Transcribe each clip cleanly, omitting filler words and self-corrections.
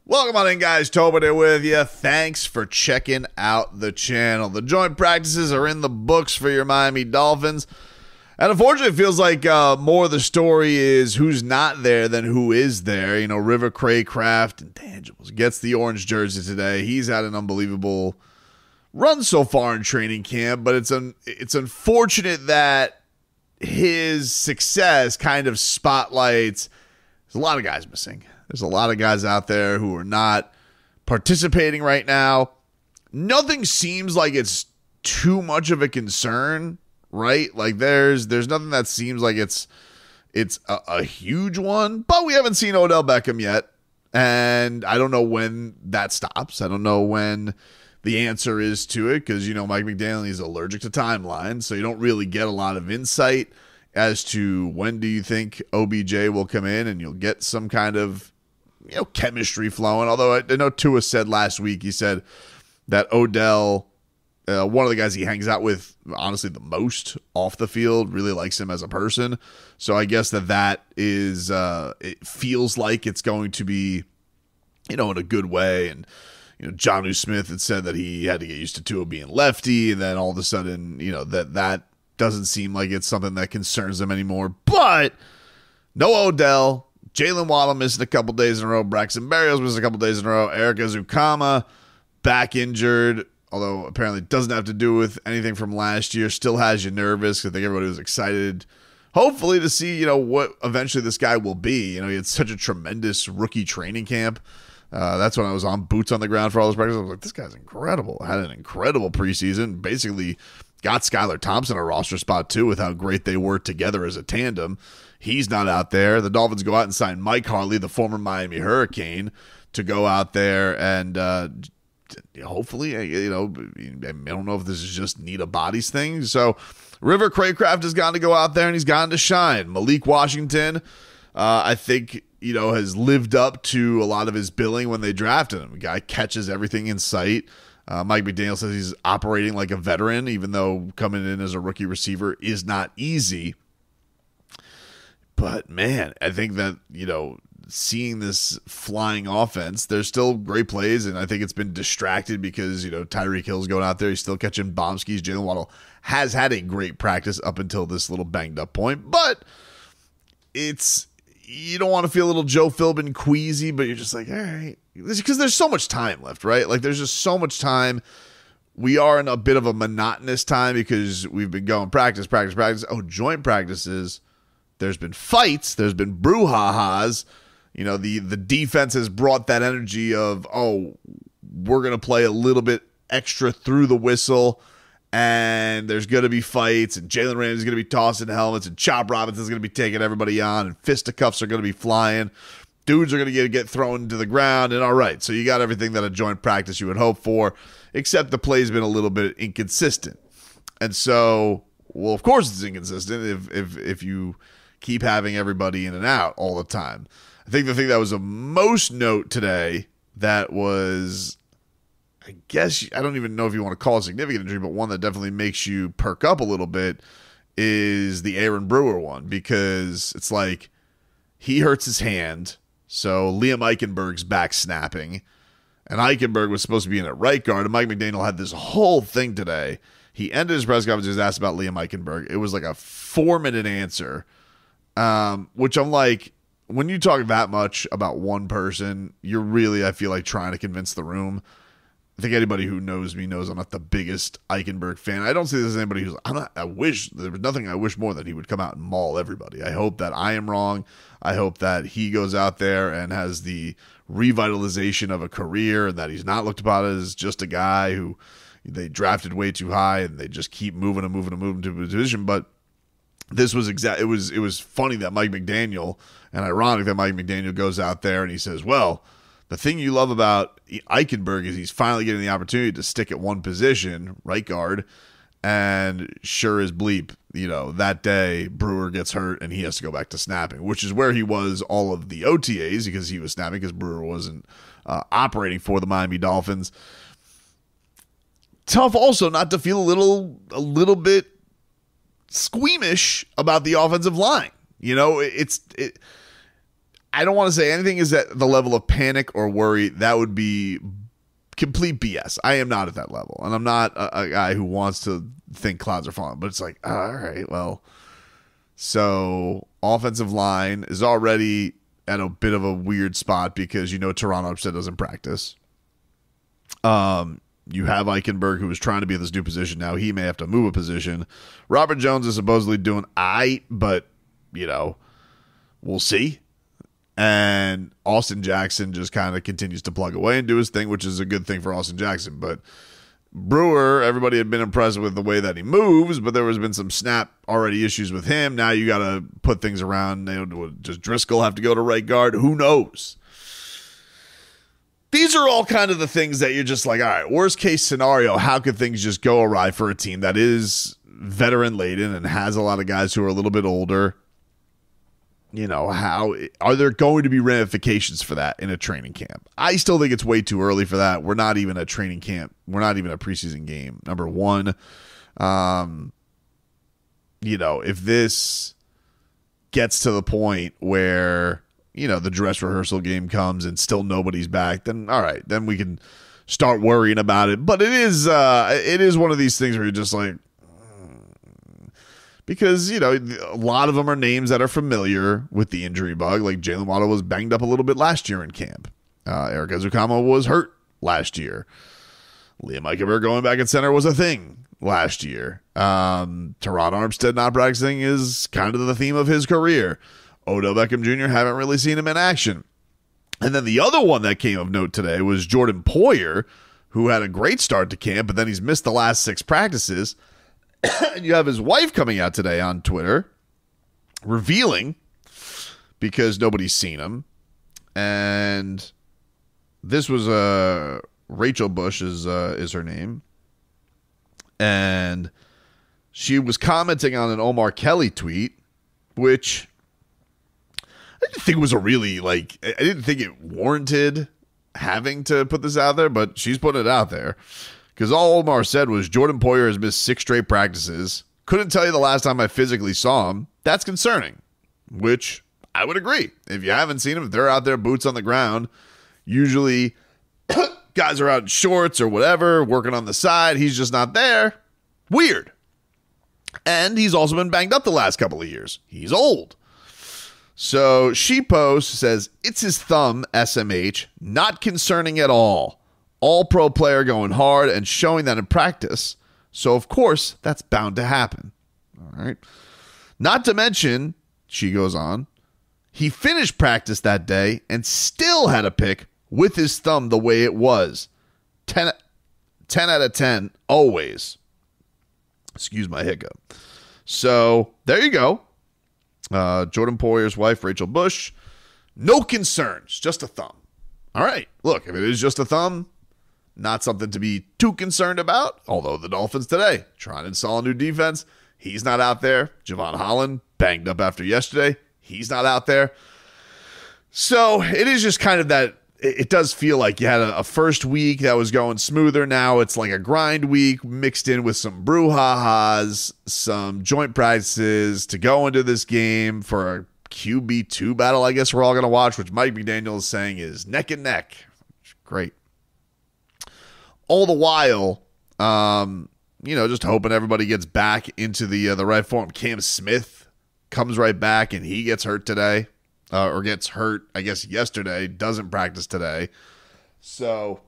Welcome on in, guys. Tobin here with you. Thanks for checking out the channel. The joint practices are in the books for your Miami Dolphins. And unfortunately, it feels like more of the story is who's not there than who is there. You know, River Craycraft, intangibles, gets the orange jersey today. He's had an unbelievable run so far in training camp, but it's unfortunate that his success kind of spotlights. There's a lot of guys missing. There's a lot of guys out there who are not participating right now. Nothing seems like it's too much of a concern, right? Like there's nothing that seems like it's a huge one, but we haven't seen Odell Beckham yet, and I don't know when that stops. I don't know when the answer is to it because, you know, Mike McDaniel is allergic to timelines, so you don't really get a lot of insight as to when do you think OBJ will come in, and you'll get some kind of, you know, chemistry flowing. Although I know Tua said last week, he said that Odell, one of the guys he hangs out with, honestly, the most off the field, really likes him as a person. So I guess that is, it feels like it's going to be, you know, in a good way. And, you know, Jonnu Smith had said that he had to get used to Tua being lefty, and then all of a sudden, you know, that doesn't seem like it's something that concerns them anymore. But no Odell. Jalen Waddle missed a couple days in a row. Braxton Berrios missed a couple days in a row. Eric Ezukama back injured, although apparently it doesn't have to do with anything from last year. Still has you nervous. I think everybody was excited, hopefully, to see, you know, what eventually this guy will be. You know, he had such a tremendous rookie training camp. That's when I was on boots on the ground for all those practices. I was like, this guy's incredible. Had an incredible preseason. Basically got Skylar Thompson a roster spot too with how great they were together as a tandem. He's not out there. The Dolphins go out and sign Mike Harley, the former Miami Hurricane, to go out there and hopefully, you know, I don't know if this is just need a bodies thing. So River Craycraft has gotten to go out there and he's gotten to shine. Malik Washington, I think, you know, has lived up to a lot of his billing when they drafted him. The guy catches everything in sight. Mike McDaniel says he's operating like a veteran, even though coming in as a rookie receiver is not easy. But, man, I think that, you know, seeing this flying offense, there's still great plays, and I think it's been distracted because, you know, Tyreek Hill's going out there. He's still catching bomb skis. Jalen Waddle has had a great practice up until this little banged-up point. But you don't want to feel a little Joe Philbin queasy, but you're just like, all right. Because there's so much time left, right? Like, there's just so much time. We are in a bit of a monotonous time because we've been going practice. Oh, joint practices. There's been fights. There's been brouhahas. You know, the defense has brought that energy of, oh, we're going to play a little bit extra through the whistle, and there's going to be fights, and Jalen Ramsey's going to be tossing helmets, and Chop Robinson's going to be taking everybody on, and fisticuffs are going to be flying. Dudes are going to get thrown to the ground, and all right, so you got everything that a joint practice you would hope for, except the play's been a little bit inconsistent. And so, well, of course it's inconsistent if you keep having everybody in and out all the time. I think the thing that was of most note today that was, I guess, I don't even know if you want to call it significant injury, but one that definitely makes you perk up a little bit is the Aaron Brewer one, because it's like he hurts his hand, so Liam Eichenberg's back snapping, and Eichenberg was supposed to be in at right guard, and Mike McDaniel had this whole thing today. He ended his press conference, he was asked about Liam Eichenberg. It was like a 4-minute answer, which I'm like, when you talk that much about one person, you're really, I feel like, trying to convince the room. I think anybody who knows me knows I'm not the biggest Eichenberg fan. I don't see this as anybody who's, there was nothing I wish more that he would come out and maul everybody. I hope that I am wrong. I hope that he goes out there and has the revitalization of a career and that he's not looked upon as just a guy who they drafted way too high and they just keep moving to a position. But this was it was funny that Mike McDaniel, and ironic that Mike McDaniel goes out there and he says, well, the thing you love about Eichenberg is he's finally getting the opportunity to stick at one position, right guard, and sure as bleep, you know, that day Brewer gets hurt and he has to go back to snapping, which is where he was all of the OTAs because he was snapping because Brewer wasn't operating for the Miami Dolphins. Tough also not to feel a little bit squeamish about the offensive line. You know, I don't want to say anything is at the level of panic or worry. That would be complete BS. I am not at that level, and I'm not a guy who wants to think clouds are falling, but it's like, all right, well, so offensive line is already at a bit of a weird spot because Toronto Armstead doesn't practice. You have Eichenberg, who is trying to be in this new position now. He may have to move a position. Robert Jones is supposedly doing but we'll see. And Austin Jackson just kind of continues to plug away and do his thing, which is a good thing for Austin Jackson. But Brewer, everybody had been impressed with the way that he moves, but there has been some snap already issues with him. Now you got to put things around. Does Driscoll have to go to right guard? Who knows? These are all kind of the things that you're just like, all right, worst case scenario, how could things just go awry for a team that is veteran laden and has a lot of guys who are a little bit older? How are there going to be ramifications for that in a training camp? I still think it's way too early for that. We're not even a training camp. We're not even a preseason game. Number one, if this gets to the point where the dress rehearsal game comes and still nobody's back, then all right, then we can start worrying about it. But it is one of these things where you're just like, because a lot of them are names that are familiar with the injury bug. Like Jalen Waddle was banged up a little bit last year in camp. Eric Ezukama was hurt last year. Liam Eichenberg going back at center was a thing last year. Teron Armstead not practicing is kind of the theme of his career. Odell Beckham Jr. haven't really seen him in action. And then the other one that came of note today was Jordan Poyer, who had a great start to camp, but then he's missed the last 6 practices. And you have his wife coming out today on Twitter revealing, because nobody's seen him, and this was Rachel Bush is her name, and she was commenting on an Omar Kelly tweet, which I didn't think was I didn't think it warranted having to put this out there, but she's putting it out there. Because all Omar said was Jordan Poyer has missed 6 straight practices. Couldn't tell you the last time I physically saw him. That's concerning, which I would agree. If you haven't seen him, if they're out there boots on the ground, usually guys are out in shorts or whatever, working on the side. He's just not there. Weird. And he's also been banged up the last couple of years. He's old. So she posts, says, it's his thumb, SMH, not concerning at all. All-pro player going hard and showing that in practice. So, of course, that's bound to happen. All right. Not to mention, she goes on, he finished practice that day and still had a pick with his thumb the way it was. 10 out of 10, always. Excuse my hiccup. So, there you go. Jordan Poyer's wife, Rachel Bush. No concerns, just a thumb. All right. Look, if it is just a thumb, not something to be too concerned about, although the Dolphins today trying to install a new defense. He's not out there. Javon Holland banged up after yesterday. He's not out there. So it is just kind of that it does feel like you had a first week that was going smoother. Now it's like a grind week mixed in with some brouhahas, some joint practices to go into this game for a QB2 battle, I guess we're all going to watch, which Mike McDaniel is saying is neck and neck. Great. All the while, just hoping everybody gets back into the right form. Cam Smith comes right back, and he gets hurt today, or gets hurt, I guess, yesterday, doesn't practice today. So,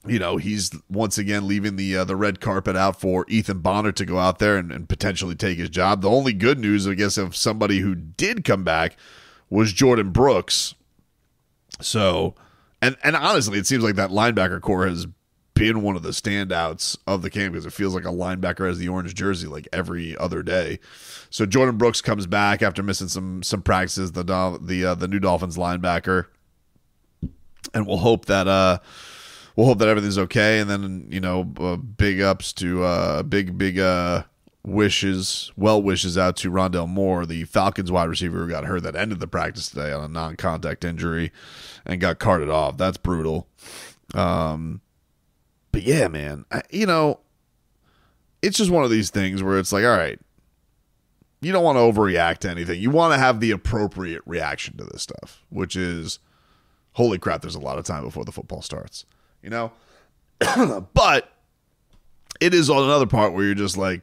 he's once again leaving the red carpet out for Ethan Bonner to go out there and potentially take his job. The only good news, I guess, of somebody who did come back was Jordan Brooks. So, and honestly, it seems like that linebacker core has been one of the standouts of the camp because it feels like a linebacker has the orange jersey like every other day. So Jordan Brooks comes back after missing some practices, the new Dolphins linebacker, and we'll hope that everything's okay. And then big ups to big wishes out to Rondell Moore, the Falcons wide receiver who got hurt that ended the practice today on a non-contact injury and got carted off. That's brutal. But yeah, man, it's just one of these things where it's like, all right, you don't want to overreact to anything. You want to have the appropriate reaction to this stuff, which is, holy crap, there's a lot of time before the football starts, you know? But it is on another part where you're just like,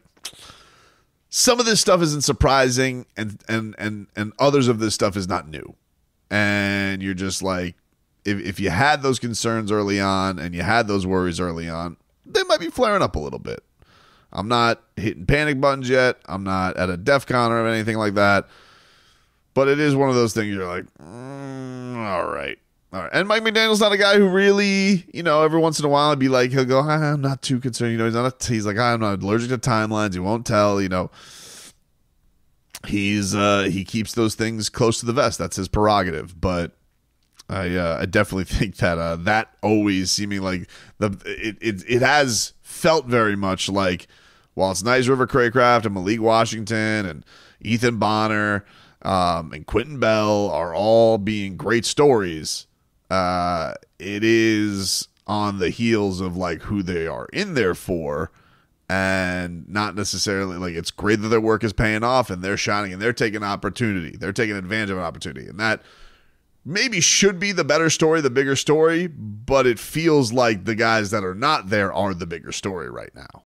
some of this stuff isn't surprising, and others of this stuff is not new. And you're just like, if you had those concerns early on and you had those worries early on, they might be flaring up a little bit. I'm not hitting panic buttons yet. I'm not at a DEF CON or anything like that. But it is one of those things you're like, all right. And Mike McDaniel's not a guy who really, every once in a while I'd be like, he'll go, I'm not too concerned. He's like, I'm not allergic to timelines. He won't tell, he keeps those things close to the vest. That's his prerogative. But I definitely think that that always seeming like it has felt very much like, while it's nice River Craycraft and Malik Washington and Ethan Bonner and Quentin Bell are all being great stories, it is on the heels of like who they are in there for, and not necessarily like, it's great that their work is paying off and they're shining and they're taking opportunity. They're taking advantage of an opportunity. And that maybe should be the better story, the bigger story, but it feels like the guys that are not there are the bigger story right now.